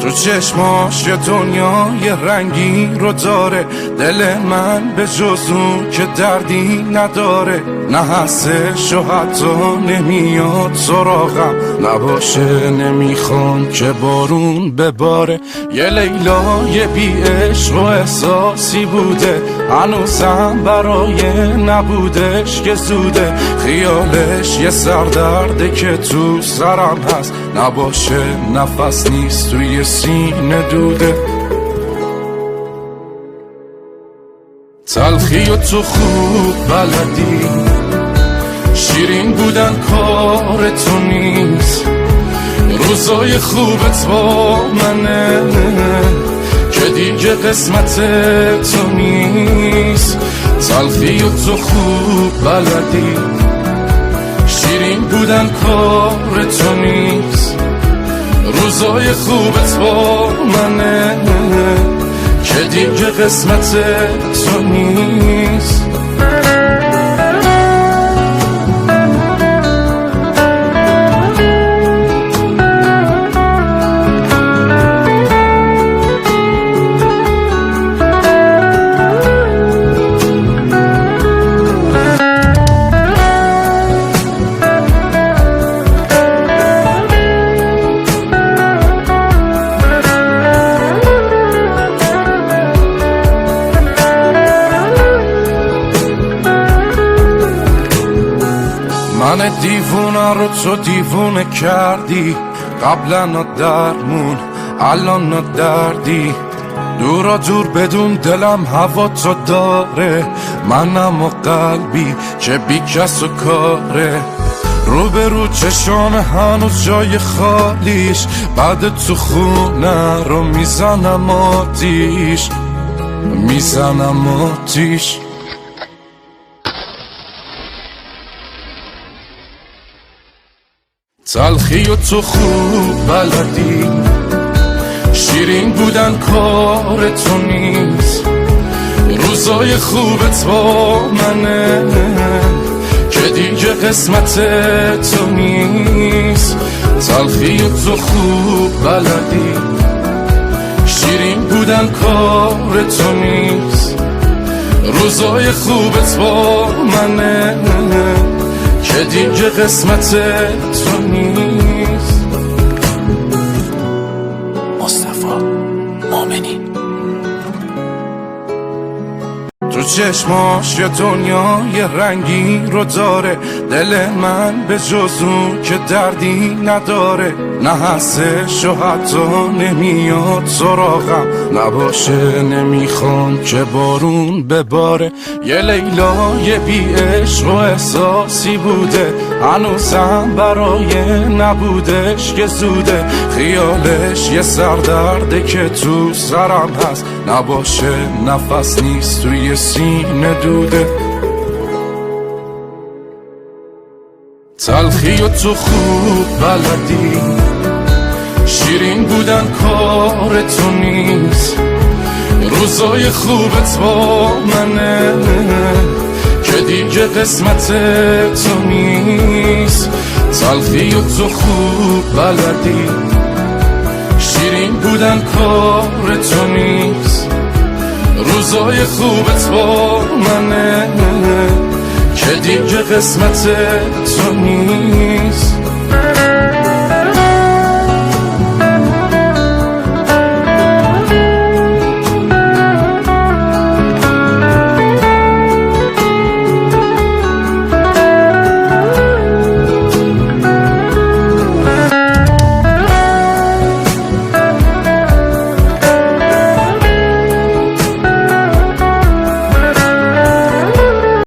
تو چشماش یه دنیای رنگی رو داره، دل من به جز اون که دردی نداره. نه هستش و حتی نمیاد سراغم، نباشه نمیخوام که بارون بباره. یه لیلای بی عشق و احساسی بوده، هنوزم برای نبودش که زوده. خیالش یه سردرده که تو سرم هست، نباشه نفس نیست توی سینه دوده. تلخی و تو خوب بلدی، شیرین بودن کار تو نیست. روزای خوبت با منه که دیگه قسمت تو نیست. تلخی و تو خوب بلدی، شیرین بودن کار تو نیست. روزای خوبت با منه که دیگه قسمت تو نیست. من دیوونه رو تو دیوونه کردی، قبلا درمون الان دردی. دورا دور بدون دلم هوا تو داره، منم و قلبی که بی کس و کاره. رو به رو چشام هنوز جای خالیش، بعد تو خونه رو میزنم آتیش، میزنم آتیش. تلخی و تو خوب بلدی، شیرین بودن کار تو نیست. روزای خوبت با منه که دیگه قسمت تو نیست. تلخی و تو خوب بلدی، شیرین بودن کار تو نیست. روزای خوبت با منه که دیگه قسمت تو نیست. مصطفی مومنی. تو چشماش یه دنیای رنگی رو داره، دل من به جز اون که دردی نداره. نه هستش و حتی نمیاد سراغم، نباشه نمیخوام که بارون بباره. یه لیلای بی عشق و احساسی بوده، هنوزم برای نبودش که زوده. خیالش یه سردرده که تو سرم هست، نباشه نفس نیست توی سینه دوده. تلخی و تو خوب بلدی، شیرین بودن کار تو نیست. روزای خوبت با منه که دیگه قسمت تو نیست. تلخی و تو خوب بلدی، شیرین بودن کار تو نیست. روزای خوبت با منه که دیگه قسمت تو نیست.